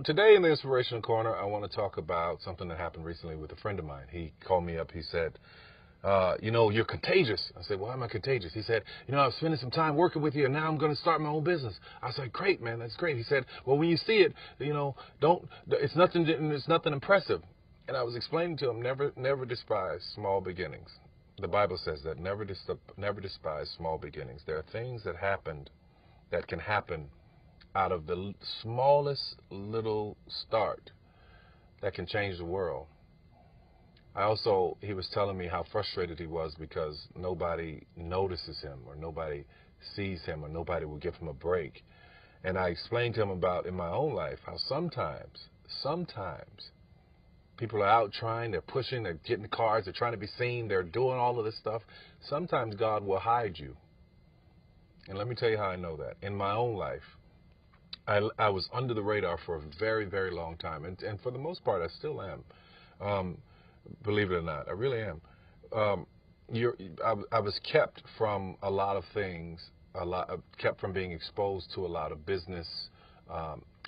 today in the Inspirational Corner, I want to talk about something that happened recently with a friend of mine. He called me up. He said, you're contagious. I said, why am I contagious? He said, I was spending some time working with you, and now I'm going to start my own business. I said, great, man, that's great. He said, well, when you see it, it's nothing impressive. And I was explaining to him, never despise small beginnings. The Bible says that never despise small beginnings. There are things that can happen out of the smallest little start that can change the world. He was telling me how frustrated he was because nobody notices him or nobody sees him or nobody will give him a break. And I explained to him about in my own life how sometimes people are out trying, they're pushing, they're getting cars, they're trying to be seen, they're doing all of this stuff. Sometimes God will hide you. And let me tell you how I know that. In my own life, I was under the radar for a very, very long time. And for the most part, I still am. Believe it or not, I really am. I was kept from a lot of things, kept from being exposed to a lot of business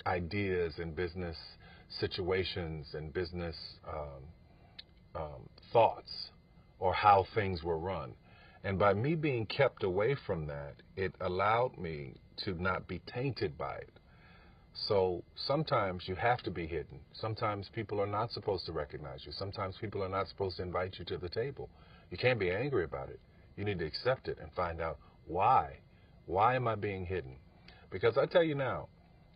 ideas and business situations and business thoughts or how things were run. And by me being kept away from that, it allowed me to not be tainted by it. So sometimes you have to be hidden. Sometimes people are not supposed to recognize you. Sometimes people are not supposed to invite you to the table. You can't be angry about it. You need to accept it and find out why. Why am I being hidden? Because I tell you now,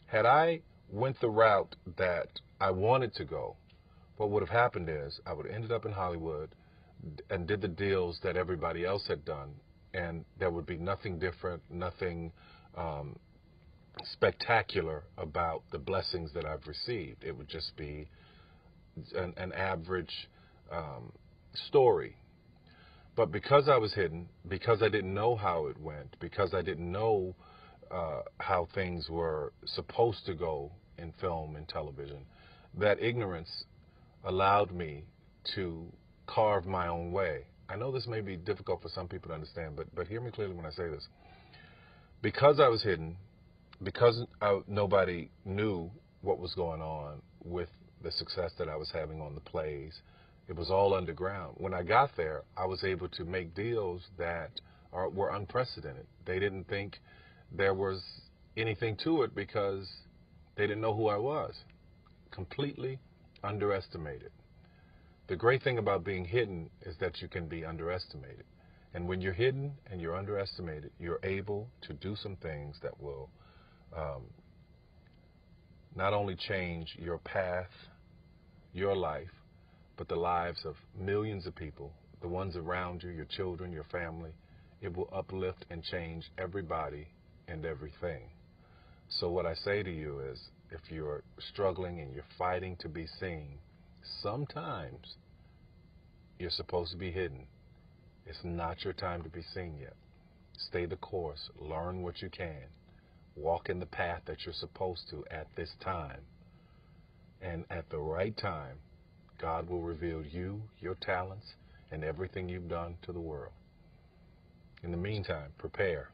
had I went the route that I wanted to go, what would have happened is I would have ended up in Hollywood and did the deals that everybody else had done, and there would be nothing different, nothing spectacular about the blessings that I've received. It would just be an average story. But because I was hidden, because I didn't know how it went, because I didn't know how things were supposed to go in film and television, that ignorance allowed me to carve my own way. I know this may be difficult for some people to understand, but hear me clearly when I say this. Because I was hidden, because nobody knew what was going on with the success that I was having on the plays, it was all underground. When I got there, I was able to make deals that were unprecedented. They didn't think there was anything to it because they didn't know who I was. Completely underestimated. The great thing about being hidden is that you can be underestimated. And when you're hidden and you're underestimated, you're able to do some things that will not only change your path, your life, but the lives of millions of people, the ones around you, your children, your family. It will uplift and change everybody and everything. So what I say to you is, if you're struggling and you're fighting to be seen, sometimes you're supposed to be hidden. It's not your time to be seen yet. Stay the course. Learn what you can. Walk in the path that you're supposed to at this time. And at the right time, God will reveal you, your talents, and everything you've done to the world. In the meantime, prepare.